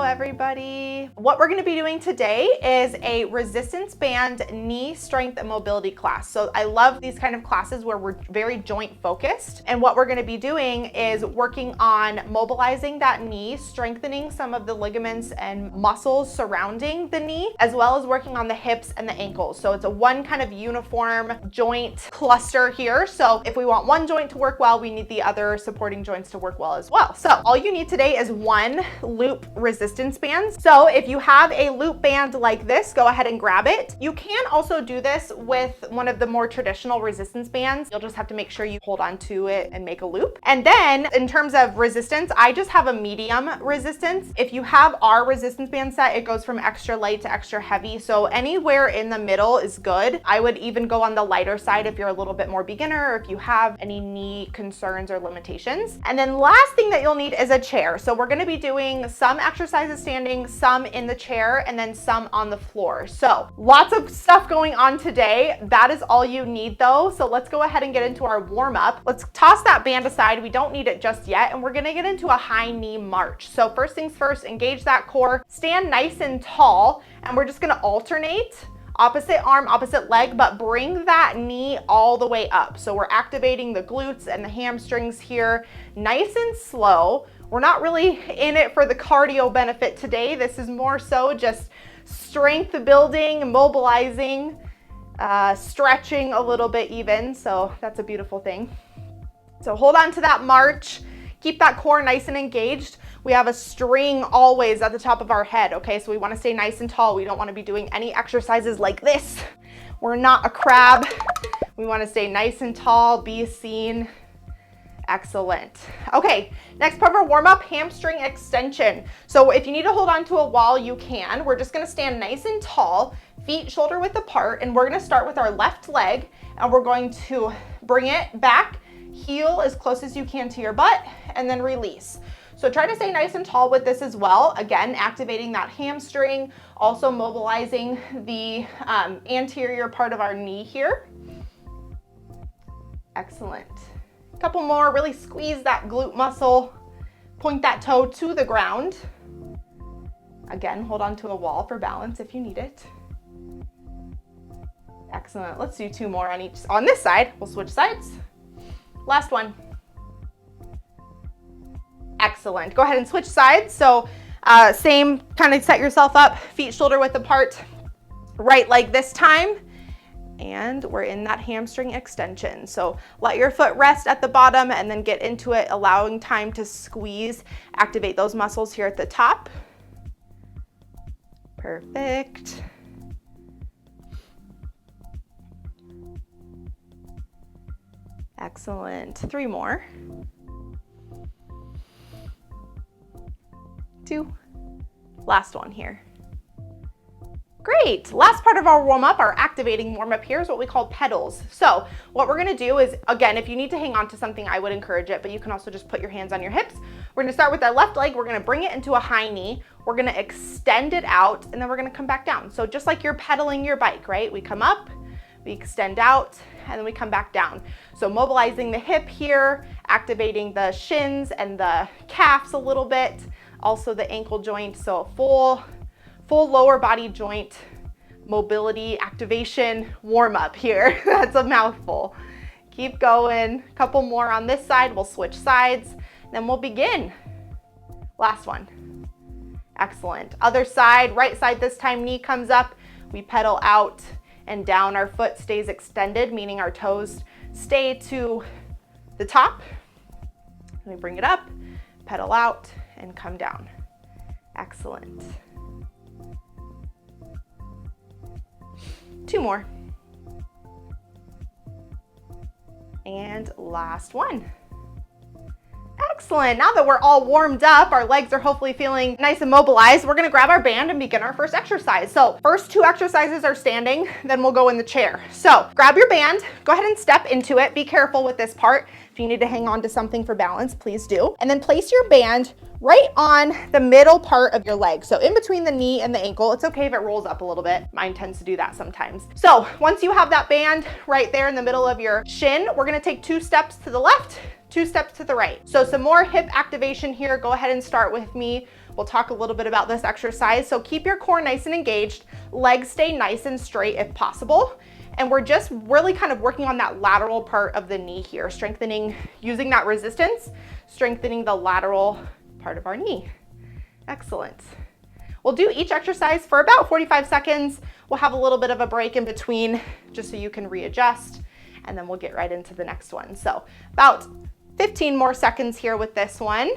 everybody. What we're going to be doing today is a resistance band knee strength and mobility class. So I love these kind of classes where we're very joint focused. And what we're going to be doing is working on mobilizing that knee, strengthening some of the ligaments and muscles surrounding the knee, as well as working on the hips and the ankles. So it's a one kind of uniform joint cluster here. So if we want one joint to work well, we need the other supporting joints to work well as well. So all you need today is one loop resistance band. So if you have a loop band like this, go ahead and grab it. You can also do this with one of the more traditional resistance bands. You'll just have to make sure you hold on to it and make a loop. And then in terms of resistance, I just have a medium resistance. If you have our resistance band set, it goes from extra light to extra heavy. So anywhere in the middle is good. I would even go on the lighter side if you're a little bit more beginner or if you have any knee concerns or limitations. And then last thing that you'll need is a chair. So we're going to be doing some exercises standing, some in the chair, and then some on the floor. So lots of stuff going on today. That is all you need though. So let's go ahead and get into our warm up. Let's toss that band aside. We don't need it just yet. And we're going to get into a high knee march. So first things first, engage that core, stand nice and tall, and we're just going to alternate opposite arm, opposite leg, but bring that knee all the way up. So we're activating the glutes and the hamstrings here, nice and slow. We're not really in it for the cardio benefit today. This is more so just strength building, mobilizing, stretching a little bit even. So that's a beautiful thing. So hold on to that march. Keep that core nice and engaged. We have a string always at the top of our head, okay? So we want to stay nice and tall. We don't want to be doing any exercises like this. We're not a crab. We want to stay nice and tall, be seen. Excellent. Okay, next part of our warm-up, hamstring extension. So if you need to hold on to a wall, you can. We're just gonna stand nice and tall, feet shoulder width apart, and we're gonna start with our left leg, and we're going to bring it back, heel as close as you can to your butt, and then release. So try to stay nice and tall with this as well. Again, activating that hamstring, also mobilizing the anterior part of our knee here. Excellent. Couple more, really squeeze that glute muscle, point that toe to the ground. Again, hold on to a wall for balance if you need it. Excellent, let's do two more on this side. We'll switch sides. Last one. Excellent, go ahead and switch sides. So same, kind of set yourself up, feet shoulder width apart, right leg this time. And we're in that hamstring extension. So let your foot rest at the bottom and then get into it, allowing time to squeeze, activate those muscles here at the top. Perfect. Excellent. 3 more. 2. Last one here. Great, last part of our warm-up, our activating warm-up here is what we call pedals. So what we're gonna do is, again, if you need to hang on to something, I would encourage it, but you can also just put your hands on your hips. We're gonna start with our left leg, we're gonna bring it into a high knee, we're gonna extend it out, and then we're gonna come back down. So just like you're pedaling your bike, right? We come up, we extend out, and then we come back down. So mobilizing the hip here, activating the shins and the calves a little bit, also the ankle joint, so full lower body joint mobility activation warm up here. That's a mouthful. Keep going. Couple more on this side. We'll switch sides. Then we'll begin. Last one. Excellent. Other side, right side this time, knee comes up. We pedal out and down. Our foot stays extended, meaning our toes stay to the top. We bring it up, pedal out, and come down. Excellent. 2 more. And last one. Excellent. Now that we're all warmed up, our legs are hopefully feeling nice and mobilized, we're gonna grab our band and begin our first exercise. So first 2 exercises are standing, then we'll go in the chair. So grab your band, go ahead and step into it. Be careful with this part. If you need to hang on to something for balance, please do. And then place your band right on the middle part of your leg. So in between the knee and the ankle. It's okay if it rolls up a little bit. Mine tends to do that sometimes. So once you have that band right there in the middle of your shin, we're gonna take 2 steps to the left, 2 steps to the right. So some more hip activation here. Go ahead and start with me We'll talk a little bit about this exercise. So keep your core nice and engaged, legs stay nice and straight if possible. And we're just really kind of working on that lateral part of the knee here, strengthening, using that resistance, strengthening the lateral part of our knee. Excellent. We'll do each exercise for about 45 seconds. We'll have a little bit of a break in between just so you can readjust, and then we'll get right into the next one. So about 15 more seconds here with this one.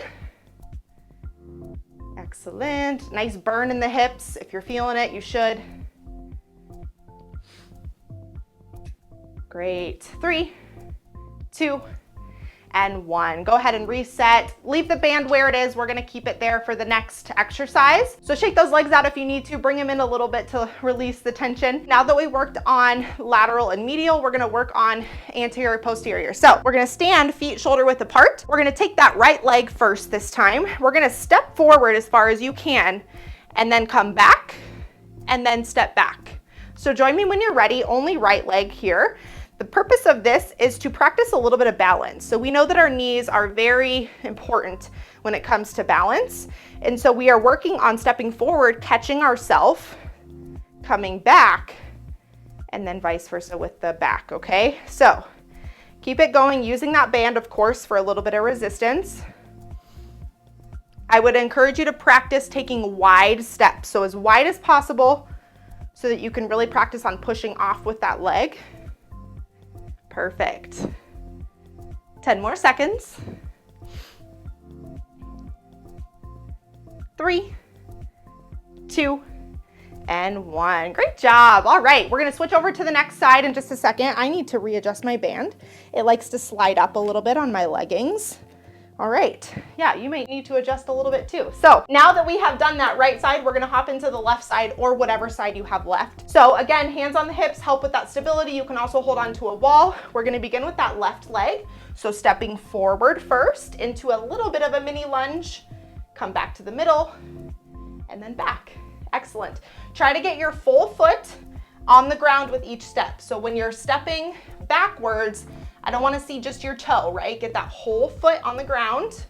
Excellent. Nice burn in the hips. If you're feeling it, you should. Great. 3, 2, and 1. Go ahead and reset. Leave the band where it is. We're gonna keep it there for the next exercise. So shake those legs out if you need to. Bring them in a little bit to release the tension. Now that we worked on lateral and medial, we're gonna work on anterior, posterior. So we're gonna stand feet shoulder width apart. We're gonna take that right leg first this time. We're gonna step forward as far as you can, and then come back, and then step back. So join me when you're ready, only right leg here. The purpose of this is to practice a little bit of balance. So we know that our knees are very important when it comes to balance. And so we are working on stepping forward, catching ourselves, coming back, and then vice versa with the back, okay? So keep it going, using that band, of course, for a little bit of resistance. I would encourage you to practice taking wide steps, so as wide as possible, so that you can really practice on pushing off with that leg. Perfect. 10 more seconds. 3, 2, and 1. Great job. All right, we're gonna switch over to the next side in just a second. I need to readjust my band. It likes to slide up a little bit on my leggings. All right, yeah, you might need to adjust a little bit too. So now that we have done that right side, we're gonna hop into the left side or whatever side you have left. So again, hands on the hips, help with that stability. You can also hold on to a wall. We're gonna begin with that left leg. So stepping forward first into a little bit of a mini lunge, come back to the middle, and then back. Excellent. Try to get your full foot on the ground with each step. So when you're stepping backwards, I don't want to see just your toe, right? Get that whole foot on the ground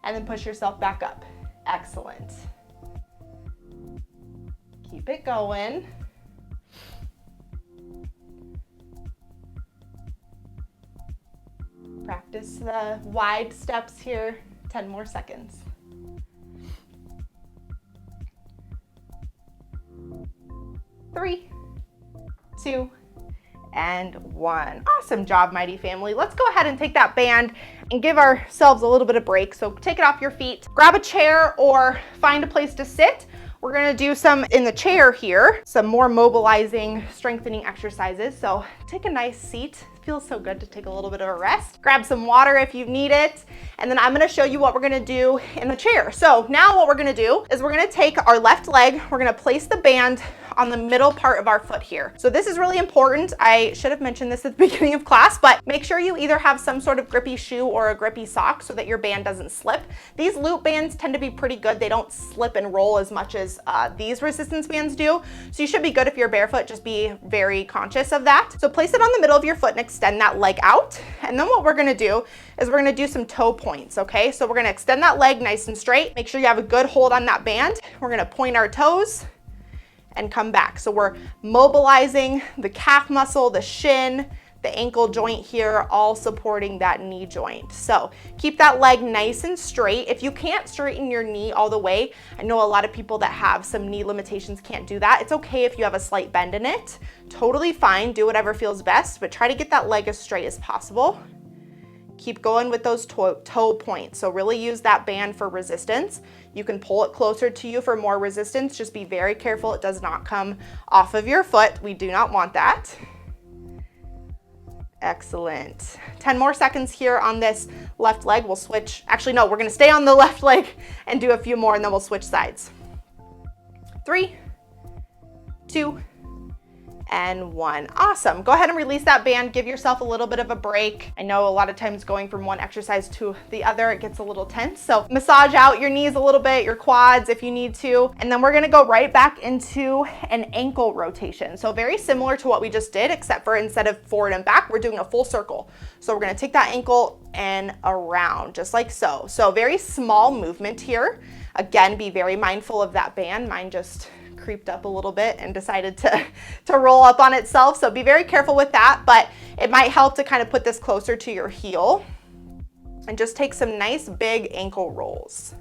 and then push yourself back up. Excellent. Keep it going. Practice the wide steps here. 10 more seconds. 3, 2, and 1. Awesome job, Mighty Family. Let's go ahead and take that band and give ourselves a little bit of break. So take it off your feet, grab a chair or find a place to sit. We're gonna do some in the chair here, some more mobilizing, strengthening exercises. So take a nice seat. It feels so good to take a little bit of a rest. Grab some water if you need it. And then I'm gonna show you what we're gonna do in the chair. So now what we're gonna do is we're gonna take our left leg, we're gonna place the band on the middle part of our foot here. So this is really important. I should have mentioned this at the beginning of class, but make sure you either have some sort of grippy shoe or a grippy sock so that your band doesn't slip. These loop bands tend to be pretty good. They don't slip and roll as much as these resistance bands do. So you should be good if you're barefoot, just be very conscious of that. So place it on the middle of your foot and extend that leg out. And then what we're gonna do is we're gonna do some toe points, okay? So we're gonna extend that leg nice and straight. Make sure you have a good hold on that band. We're gonna point our toes and come back. So we're mobilizing the calf muscle, the shin, the ankle joint here, all supporting that knee joint. So keep that leg nice and straight. If you can't straighten your knee all the way, I know a lot of people that have some knee limitations can't do that. It's okay if you have a slight bend in it. Totally fine, do whatever feels best, but try to get that leg as straight as possible. Keep going with those toe points. So really use that band for resistance. You can pull it closer to you for more resistance. Just be very careful it does not come off of your foot. We do not want that. Excellent. 10 more seconds here on this left leg. We'll switch. Actually, no, we're gonna stay on the left leg and do a few more and then we'll switch sides. 3, 2, and 1. Awesome. Go ahead and release that band. Give yourself a little bit of a break. I know a lot of times going from one exercise to the other, it gets a little tense. So massage out your knees a little bit, your quads if you need to. And then we're gonna go right back into an ankle rotation. So very similar to what we just did, except for instead of forward and back, we're doing a full circle. So we're gonna take that ankle and around, just like so. So very small movement here. Again, be very mindful of that band. Mine just creeped up a little bit and decided to roll up on itself. So be very careful with that, but it might help to kind of put this closer to your heel and just take some nice big ankle rolls.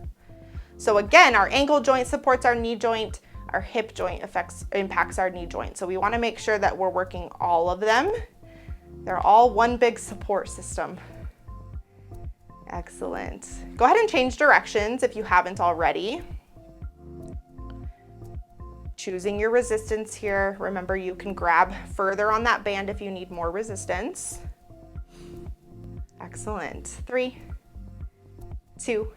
So again, our ankle joint supports our knee joint, our hip joint impacts our knee joint. So we want to make sure that we're working all of them. They're all one big support system. Excellent. Go ahead and change directions if you haven't already. Choosing your resistance here. Remember, you can grab further on that band if you need more resistance. Excellent. 3, 2,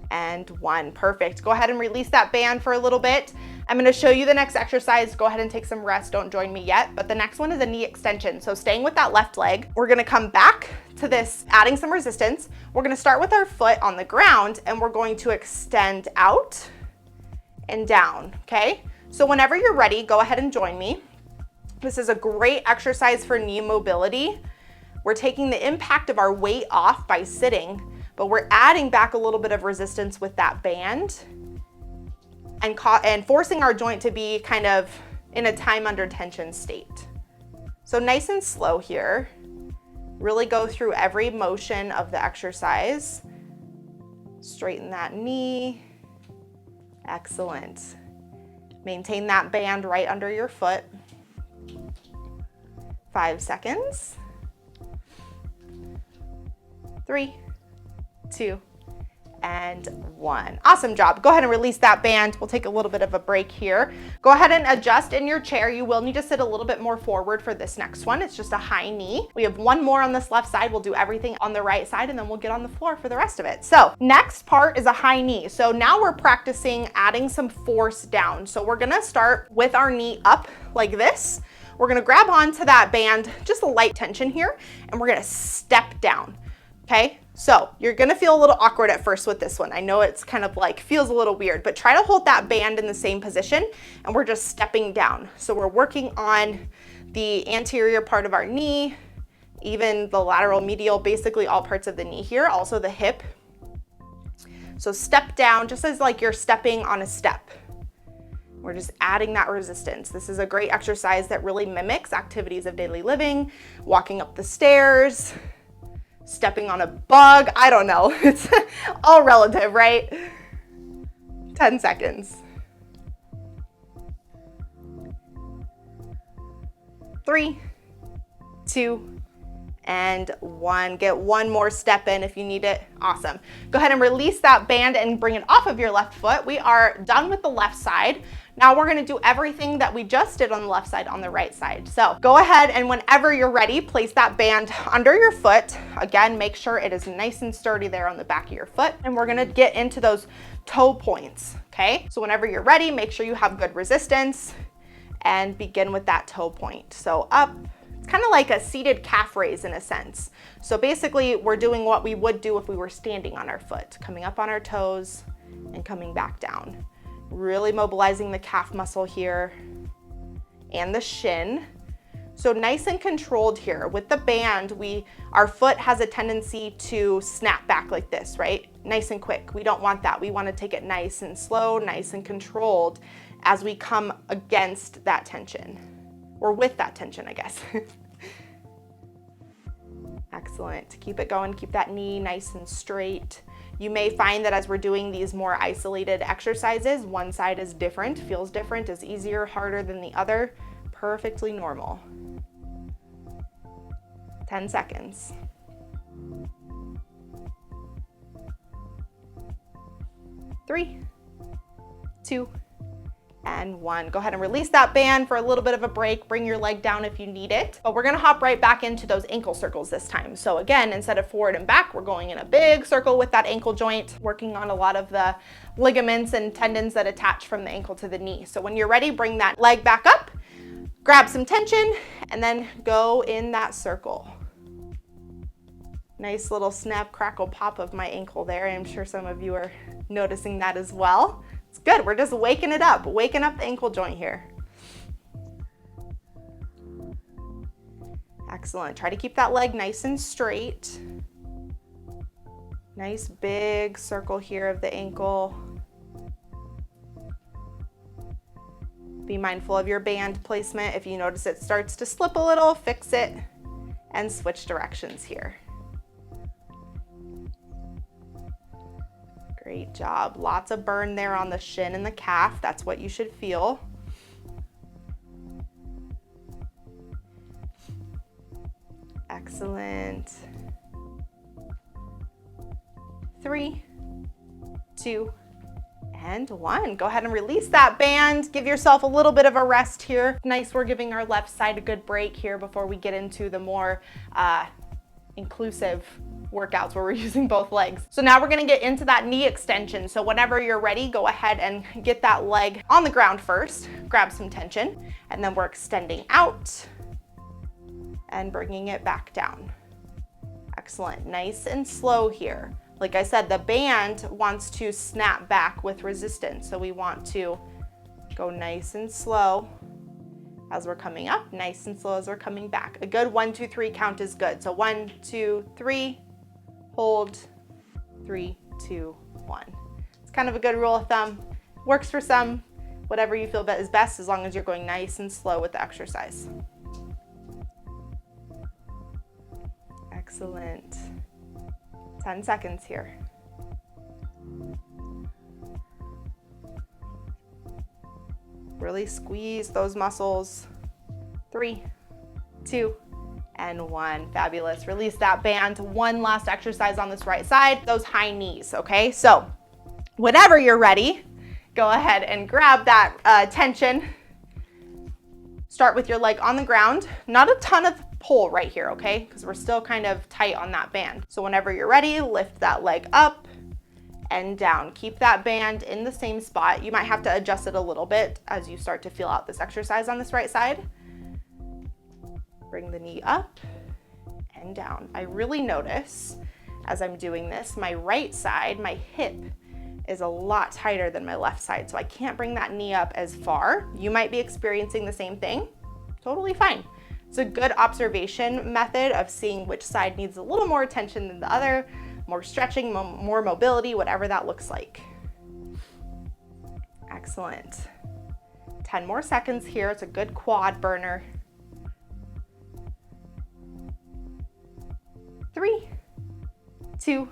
and 1. Perfect. Go ahead and release that band for a little bit. I'm going to show you the next exercise. Go ahead and take some rest. Don't join me yet. But the next one is a knee extension. So staying with that left leg, we're going to come back to this, adding some resistance. We're going to start with our foot on the ground and we're going to extend out and down, okay? So whenever you're ready, go ahead and join me. This is a great exercise for knee mobility. We're taking the impact of our weight off by sitting, but we're adding back a little bit of resistance with that band and forcing our joint to be kind of in a time under tension state. So nice and slow here. Really go through every motion of the exercise. Straighten that knee. Excellent. Maintain that band right under your foot. 5 seconds. 3, 2, and 1. Awesome job. Go ahead and release that band. We'll take a little bit of a break here. Go ahead and adjust in your chair. You will need to sit a little bit more forward for this next one. It's just a high knee. We have one more on this left side. We'll do everything on the right side and then we'll get on the floor for the rest of it. So next part is a high knee. So now we're practicing adding some force down. So we're gonna start with our knee up like this. We're gonna grab onto that band, just a light tension here, and we're gonna step down, okay? So you're gonna feel a little awkward at first with this one. I know it's kind of like, feels a little weird, but try to hold that band in the same position and we're just stepping down. So we're working on the anterior part of our knee, even the lateral medial, basically all parts of the knee here, also the hip. So step down, just as like you're stepping on a step. We're just adding that resistance. This is a great exercise that really mimics activities of daily living, walking up the stairs, stepping on a bug, I don't know. It's all relative, right? 10 seconds. 3, 2, and 1. Get one more step in if you need it. Awesome. Go ahead and release that band and bring it off of your left foot. We are done with the left side. Now we're gonna do everything that we just did on the left side on the right side. So go ahead and whenever you're ready, place that band under your foot. Again, make sure it is nice and sturdy there on the back of your foot. And we're gonna get into those toe points, okay? So whenever you're ready, make sure you have good resistance and begin with that toe point. So up, it's kind of like a seated calf raise in a sense. So basically we're doing what we would do if we were standing on our foot, coming up on our toes and coming back down. Really mobilizing the calf muscle here and the shin. So nice and controlled here. With the band, our foot has a tendency to snap back like this, right? Nice and quick. We don't want that. We want to take it nice and slow, nice and controlled as we come against that tension, or with that tension, I guess. Excellent. Keep it going. Keep that knee nice and straight. You may find that as we're doing these more isolated exercises, one side is different, feels different, is easier, harder than the other. Perfectly normal. 10 seconds. 3, 2, and 1. Go ahead and release that band for a little bit of a break. Bring your leg down if you need it. But we're gonna hop right back into those ankle circles this time. So again, instead of forward and back, we're going in a big circle with that ankle joint, working on a lot of the ligaments and tendons that attach from the ankle to the knee. So when you're ready, bring that leg back up. Grab some tension and then go in that circle. Nice little snap, crackle, pop of my ankle there. I'm sure some of you are noticing that as well. It's good. We're just waking it up, waking up the ankle joint here. Excellent. Try to keep that leg nice and straight. Nice big circle here of the ankle. Be mindful of your band placement. If you notice it starts to slip a little, fix it and switch directions here. Great job. Lots of burn there on the shin and the calf. That's what you should feel. Excellent. 3, 2, and 1. Go ahead and release that band. Give yourself a little bit of a rest here. Nice, we're giving our left side a good break here before we get into the more inclusive workouts where we're using both legs. So now we're gonna get into that knee extension. So whenever you're ready, go ahead and get that leg on the ground first. Grab some tension, and then we're extending out and bringing it back down. Excellent. Nice and slow here. Like I said, the band wants to snap back with resistance. So we want to go nice and slow as we're coming up, nice and slow as we're coming back. A good 1, 2, 3 count is good. So 1, 2, 3, hold, 3, 2, 1. It's kind of a good rule of thumb. Works for some, whatever you feel is best, as long as you're going nice and slow with the exercise. Excellent. 10 seconds here. Really squeeze those muscles. 3, 2, and 1. Fabulous. Release that band. One last exercise on this right side, those high knees, okay? So whenever you're ready, go ahead and grab that tension. Start with your leg on the ground. Not a ton of pull right here, okay? Because we're still kind of tight on that band. So whenever you're ready, lift that leg up and down. Keep that band in the same spot. You might have to adjust it a little bit as you start to feel out this exercise on this right side. Bring the knee up and down. I really notice as I'm doing this, my right side, my hip is a lot tighter than my left side, so I can't bring that knee up as far. You might be experiencing the same thing. Totally fine. It's a good observation method of seeing which side needs a little more attention than the other, more stretching, more mobility, whatever that looks like. Excellent. 10 more seconds here. It's a good quad burner. 3, 2,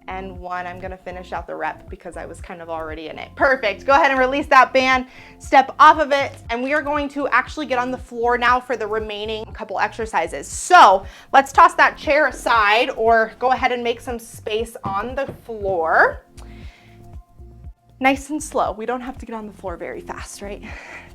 and 1. I'm gonna finish out the rep because I was kind of already in it. Perfect. Go ahead and release that band, step off of it, and we are going to actually get on the floor now for the remaining couple exercises. So let's toss that chair aside or go ahead and make some space on the floor. Nice and slow. We don't have to get on the floor very fast, right?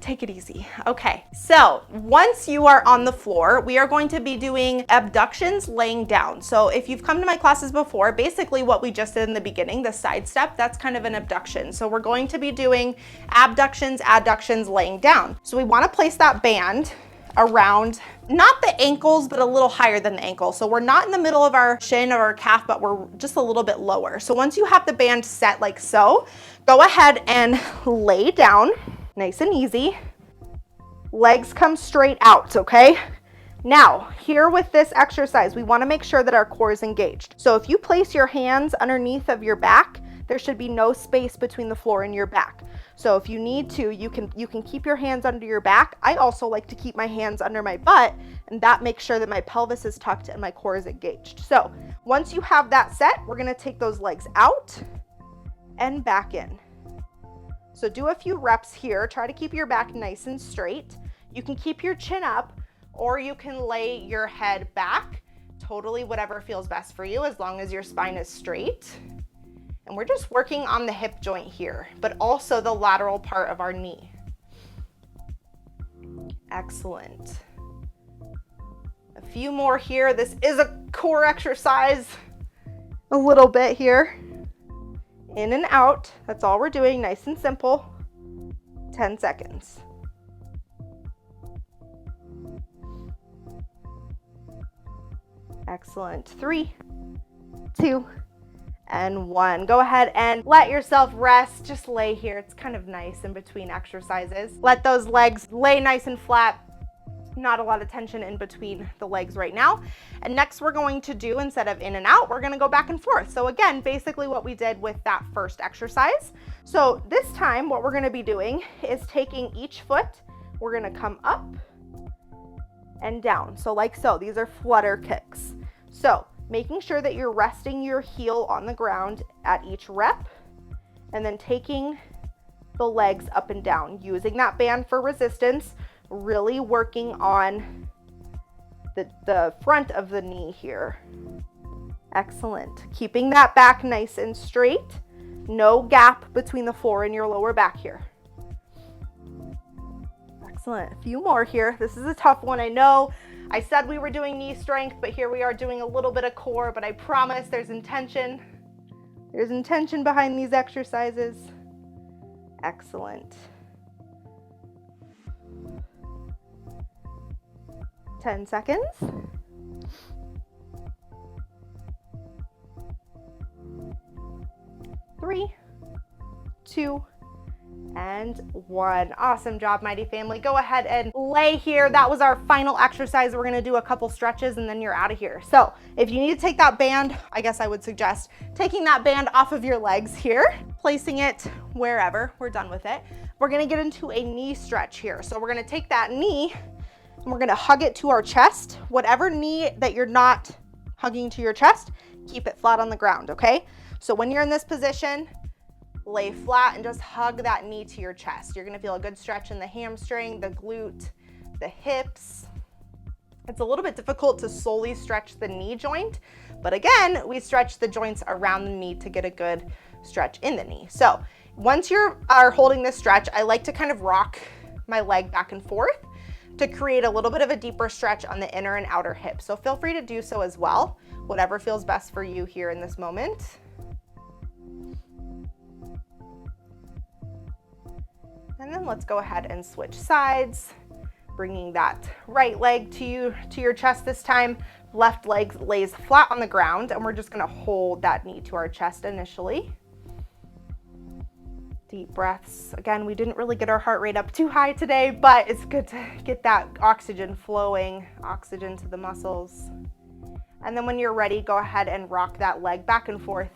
Take it easy. Okay, so once you are on the floor, we are going to be doing abductions laying down. So if you've come to my classes before, basically what we just did in the beginning, the side step, that's kind of an abduction. So we're going to be doing abductions, adductions laying down. So we want to place that band around, not the ankles, but a little higher than the ankle. So we're not in the middle of our shin or our calf, but we're just a little bit lower. So once you have the band set like so, go ahead and lay down, nice and easy. Legs come straight out, okay? Now, here with this exercise, we wanna make sure that our core is engaged. So if you place your hands underneath of your back, there should be no space between the floor and your back. So if you need to, you can keep your hands under your back. I also like to keep my hands under my butt, and that makes sure that my pelvis is tucked and my core is engaged. So once you have that set, we're gonna take those legs out and back in. So do a few reps here. Try to keep your back nice and straight. You can keep your chin up or you can lay your head back. Totally whatever feels best for you as long as your spine is straight. And we're just working on the hip joint here, but also the lateral part of our knee. Excellent. A few more here. This is a core exercise. A little bit here. In and out. That's all we're doing. Nice and simple. 10 seconds. Excellent. 3, 2, and 1. Go ahead and let yourself rest. Just lay here. It's kind of nice in between exercises. Let those legs lay nice and flat. Not a lot of tension in between the legs right now. And next we're going to do, instead of in and out, we're going to go back and forth. So again, basically what we did with that first exercise. So this time what we're going to be doing is taking each foot, we're going to come up and down. So like so, these are flutter kicks. So making sure that you're resting your heel on the ground at each rep, and then taking the legs up and down, using that band for resistance, really working on the front of the knee here. Excellent. Keeping that back nice and straight. No gap between the floor and your lower back here. Excellent. A few more here. This is a tough one, I know. I said we were doing knee strength, but here we are doing a little bit of core, but I promise there's intention. There's intention behind these exercises. Excellent. 10 seconds. 3, 2, and 1. Awesome job, mighty family. Go ahead and lay here. That was our final exercise. We're going to do a couple stretches and then you're out of here. So if you need to take that band, I guess I would suggest taking that band off of your legs here, placing it wherever. We're done with it. We're going to get into a knee stretch here. So we're going to take that knee and we're going to hug it to our chest. Whatever knee that you're not hugging to your chest, keep it flat on the ground, okay? So when you're in this position, lay flat and just hug that knee to your chest. You're gonna feel a good stretch in the hamstring, the glute, the hips. It's a little bit difficult to solely stretch the knee joint, but again, we stretch the joints around the knee to get a good stretch in the knee. So once you are holding this stretch, I like to kind of rock my leg back and forth to create a little bit of a deeper stretch on the inner and outer hip. So feel free to do so as well, whatever feels best for you here in this moment. And then let's go ahead and switch sides, bringing that right leg to your chest this time. Left leg lays flat on the ground, and we're just gonna hold that knee to our chest initially. Deep breaths. Again, we didn't really get our heart rate up too high today, but it's good to get that oxygen flowing, oxygen to the muscles. And then when you're ready, go ahead and rock that leg back and forth.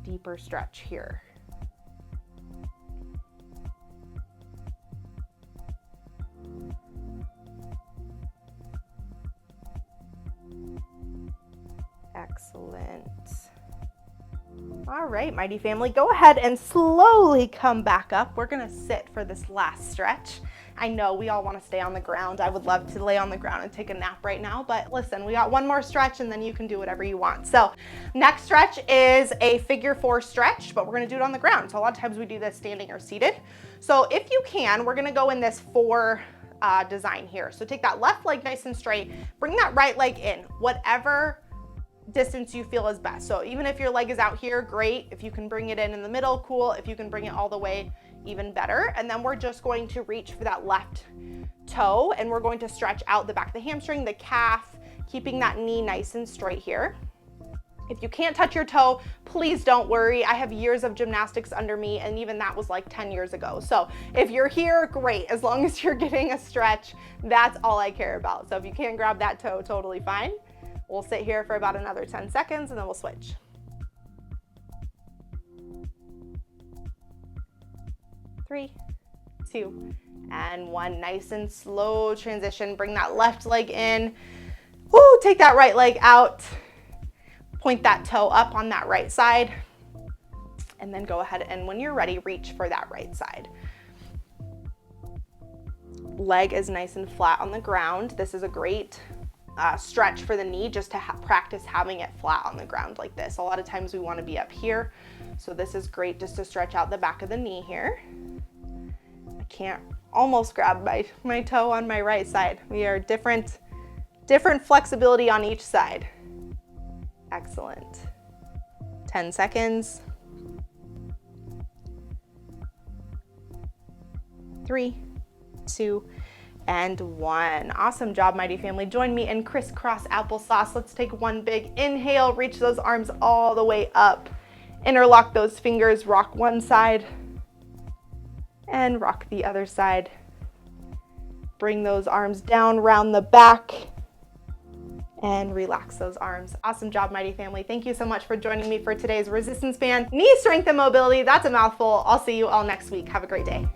Deeper stretch here. Excellent. All right, mighty family, go ahead and slowly come back up. We're gonna sit for this last stretch. I know we all wanna stay on the ground. I would love to lay on the ground and take a nap right now, but listen, we got one more stretch and then you can do whatever you want. So next stretch is a figure 4 stretch, but we're gonna do it on the ground. So a lot of times we do this standing or seated. So if you can, we're gonna go in this 4 design here. So take that left leg nice and straight, bring that right leg in, whatever distance you feel is best. So even if your leg is out here, great. If you can bring it in the middle, cool. If you can bring it all the way, even better. And then we're just going to reach for that left toe and we're going to stretch out the back of the hamstring, the calf, keeping that knee nice and straight here. If you can't touch your toe, please don't worry. I have years of gymnastics under me and even that was like 10 years ago. So if you're here, great. As long as you're getting a stretch, that's all I care about. So if you can't grab that toe, totally fine. We'll sit here for about another 10 seconds and then we'll switch. Three, 2, and 1. Nice and slow transition. Bring that left leg in. Woo, take that right leg out. Point that toe up on that right side. And then go ahead and when you're ready, reach for that right side. Leg is nice and flat on the ground. This is a great stretch for the knee just to practice having it flat on the ground like this. A lot of times we want to be up here. So this is great just to stretch out the back of the knee here. I can't almost grab my toe on my right side. We are different flexibility on each side. Excellent. 10 seconds. 3, 2, and 1. Awesome job, Mighty Family. Join me in crisscross applesauce. Let's take one big inhale, reach those arms all the way up. Interlock those fingers, rock one side and rock the other side. Bring those arms down, round the back, and relax those arms. Awesome job, Mighty Family. Thank you so much for joining me for today's resistance band knee strength and mobility. That's a mouthful. I'll see you all next week. Have a great day.